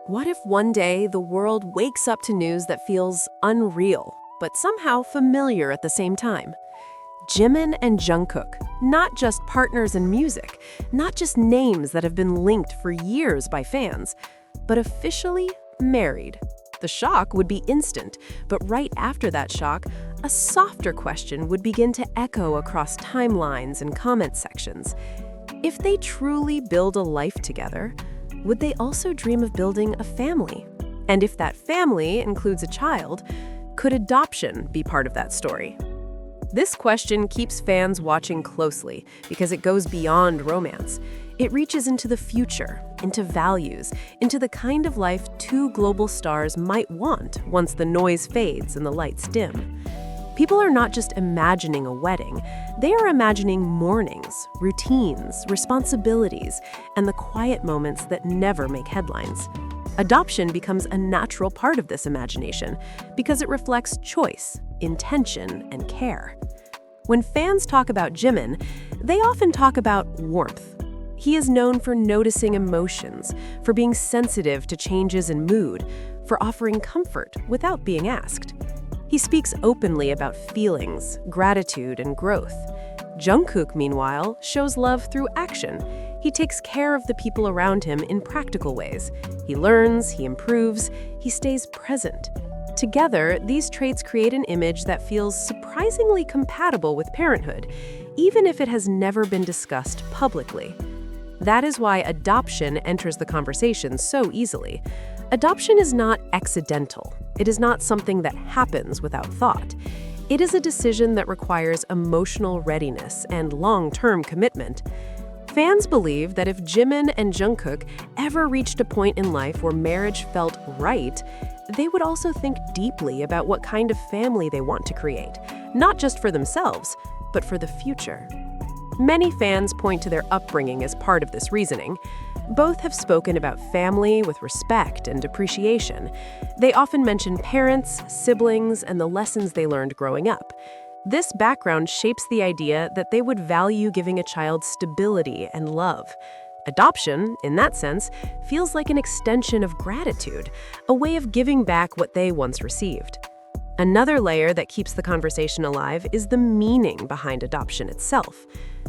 What if one day the world wakes up to news that feels unreal, but somehow familiar at the same time? Jimin and Jungkook, not just partners in music, not just names that have been linked for years by fans, but officially married. The shock would be instant, but right after that shock, a softer question would begin to echo across timelines and comment sections. If they truly build a life together, would they also dream of building a family? And if that family includes a child, could adoption be part of that story? This question keeps fans watching closely because it goes beyond romance. It reaches into the future, into values, into the kind of life two global stars might want once the noise fades and the lights dim. People are not just imagining a wedding, they are imagining mornings, routines, responsibilities, and the quiet moments that never make headlines. Adoption becomes a natural part of this imagination because it reflects choice, intention, and care. When fans talk about Jimin, they often talk about warmth. He is known for noticing emotions, for being sensitive to changes in mood, for offering comfort without being asked. He speaks openly about feelings, gratitude, and growth. Jungkook, meanwhile, shows love through action. He takes care of the people around him in practical ways. He learns, he improves, he stays present. Together, these traits create an image that feels surprisingly compatible with parenthood, even if it has never been discussed publicly. That is why adoption enters the conversation so easily. Adoption is not accidental. It is not something that happens without thought. It is a decision that requires emotional readiness and long-term commitment. Fans believe that if Jimin and Jungkook ever reached a point in life where marriage felt right, they would also think deeply about what kind of family they want to create, not just for themselves, but for the future. Many fans point to their upbringing as part of this reasoning. Both have spoken about family with respect and appreciation. They often mention parents, siblings, and the lessons they learned growing up. This background shapes the idea that they would value giving a child stability and love. Adoption, in that sense, feels like an extension of gratitude, a way of giving back what they once received. Another layer that keeps the conversation alive is the meaning behind adoption itself.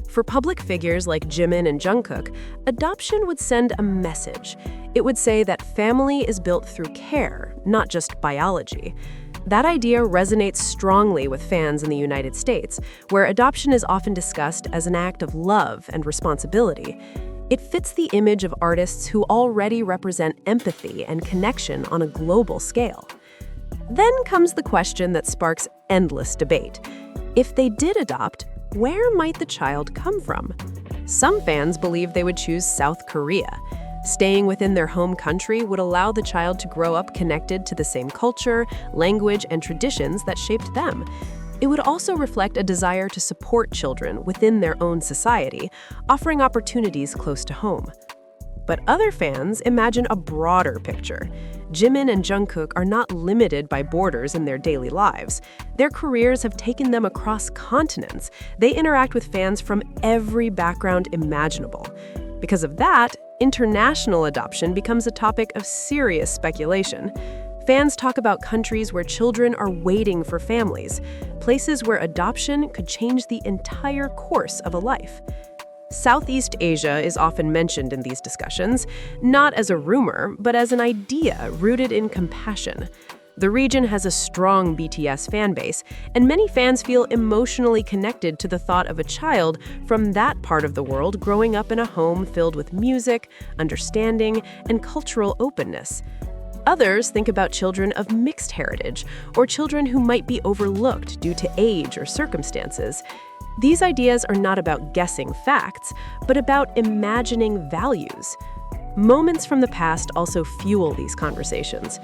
For public figures like Jimin and Jungkook, adoption would send a message. It would say that family is built through care, not just biology. That idea resonates strongly with fans in the United States, where adoption is often discussed as an act of love and responsibility. It fits the image of artists who already represent empathy and connection on a global scale. Then comes the question that sparks endless debate. If they did adopt, where might the child come from? Some fans believe they would choose South Korea. Staying within their home country would allow the child to grow up connected to the same culture, language, and traditions that shaped them. It would also reflect a desire to support children within their own society, offering opportunities close to home. But other fans imagine a broader picture. Jimin and Jungkook are not limited by borders in their daily lives. Their careers have taken them across continents. They interact with fans from every background imaginable. Because of that, international adoption becomes a topic of serious speculation. Fans talk about countries where children are waiting for families, places where adoption could change the entire course of a life. Southeast Asia is often mentioned in these discussions, not as a rumor, but as an idea rooted in compassion. The region has a strong BTS fan base, and many fans feel emotionally connected to the thought of a child from that part of the world growing up in a home filled with music, understanding, and cultural openness. Others think about children of mixed heritage, or children who might be overlooked due to age or circumstances. These ideas are not about guessing facts, but about imagining values. Moments from the past also fuel these conversations.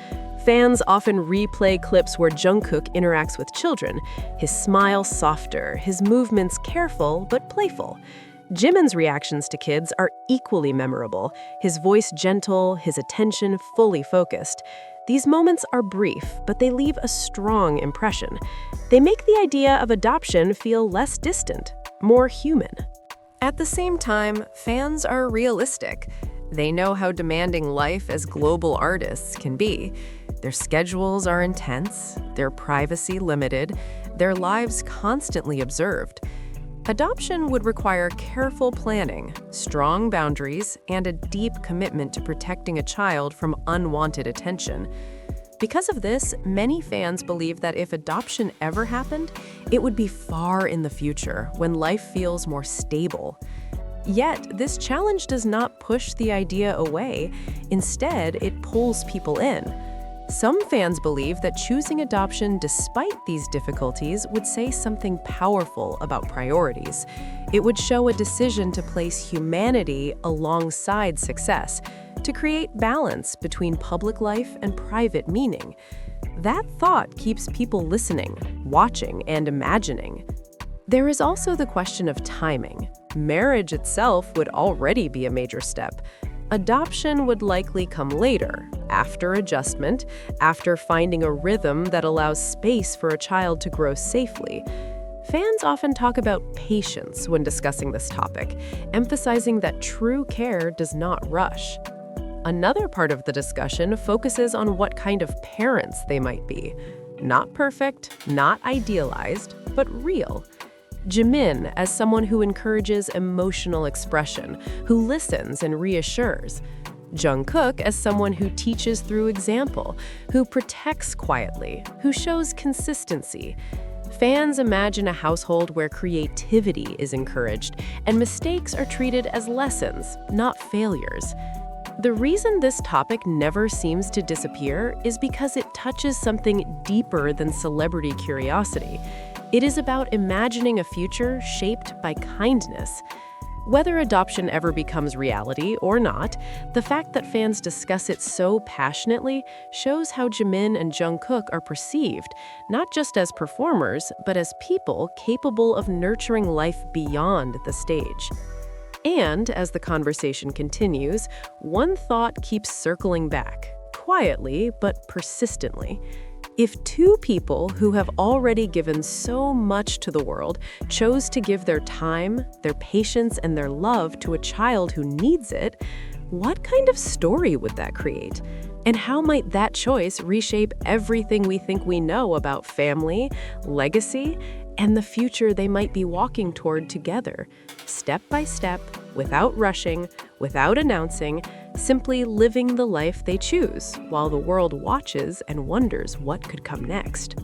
Fans often replay clips where Jungkook interacts with children, his smile softer, his movements careful but playful. Jimin's reactions to kids are equally memorable, his voice gentle, his attention fully focused. These moments are brief, but they leave a strong impression. They make the idea of adoption feel less distant, more human. At the same time, fans are realistic. They know how demanding life as global artists can be. Their schedules are intense, their privacy limited, their lives constantly observed. Adoption would require careful planning, strong boundaries, and a deep commitment to protecting a child from unwanted attention. Because of this, many fans believe that if adoption ever happened, it would be far in the future when life feels more stable. Yet, this challenge does not push the idea away. Instead, it pulls people in. Some fans believe that choosing adoption despite these difficulties would say something powerful about priorities. It would show a decision to place humanity alongside success, to create balance between public life and private meaning. That thought keeps people listening, watching, and imagining. There is also the question of timing. Marriage itself would already be a major step. Adoption would likely come later, after adjustment, after finding a rhythm that allows space for a child to grow safely. Fans often talk about patience when discussing this topic, emphasizing that true care does not rush. Another part of the discussion focuses on what kind of parents they might be. Not perfect, not idealized, but real. Jimin as someone who encourages emotional expression, who listens and reassures. Jungkook as someone who teaches through example, who protects quietly, who shows consistency. Fans imagine a household where creativity is encouraged and mistakes are treated as lessons, not failures. The reason this topic never seems to disappear is because it touches something deeper than celebrity curiosity. It is about imagining a future shaped by kindness. Whether adoption ever becomes reality or not, the fact that fans discuss it so passionately shows how Jimin and Jungkook are perceived, not just as performers, but as people capable of nurturing life beyond the stage. And as the conversation continues, one thought keeps circling back, quietly but persistently. If two people who have already given so much to the world chose to give their time, their patience, and their love to a child who needs it, what kind of story would that create? And how might that choice reshape everything we think we know about family, legacy, and the future they might be walking toward together, step by step, without rushing, without announcing, simply living the life they choose, while the world watches and wonders what could come next.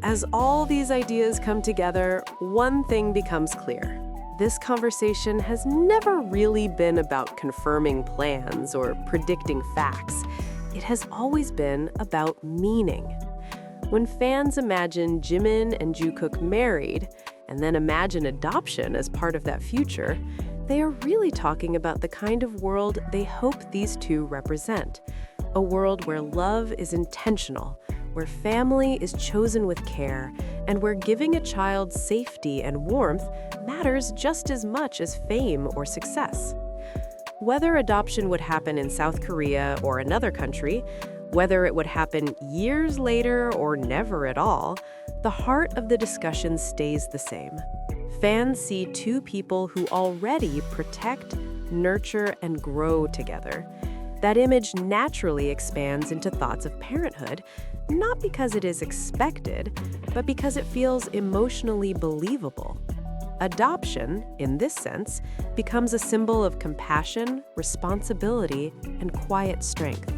As all these ideas come together, one thing becomes clear. This conversation has never really been about confirming plans or predicting facts. It has always been about meaning. When fans imagine Jimin and Jungkook married, and then imagine adoption as part of that future, they are really talking about the kind of world they hope these two represent. A world where love is intentional, where family is chosen with care, and where giving a child safety and warmth matters just as much as fame or success. Whether adoption would happen in South Korea or another country, whether it would happen years later or never at all, the heart of the discussion stays the same. Fans see two people who already protect, nurture, and grow together. That image naturally expands into thoughts of parenthood, not because it is expected, but because it feels emotionally believable. Adoption, in this sense, becomes a symbol of compassion, responsibility, and quiet strength.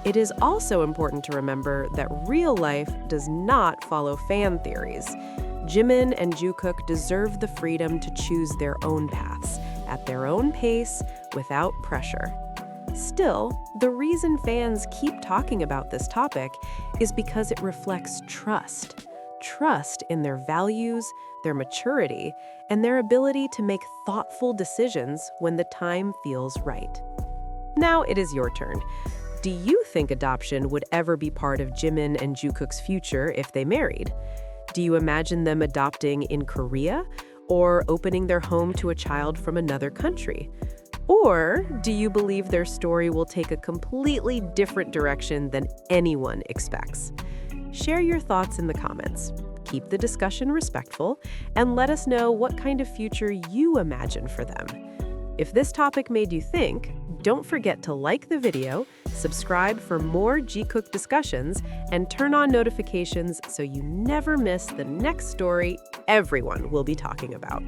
It is also important to remember that real life does not follow fan theories. Jimin and Jungkook deserve the freedom to choose their own paths, at their own pace, without pressure. Still, the reason fans keep talking about this topic is because it reflects trust. Trust in their values, their maturity, and their ability to make thoughtful decisions when the time feels right. Now it is your turn. Do you think adoption would ever be part of Jimin and Jungkook's future if they married? Do you imagine them adopting in Korea or opening their home to a child from another country? Or do you believe their story will take a completely different direction than anyone expects? Share your thoughts in the comments. Keep the discussion respectful and let us know what kind of future you imagine for them. If this topic made you think, Don't forget to like the video, subscribe for more Jungkook discussions, and turn on notifications so you never miss the next story everyone will be talking about.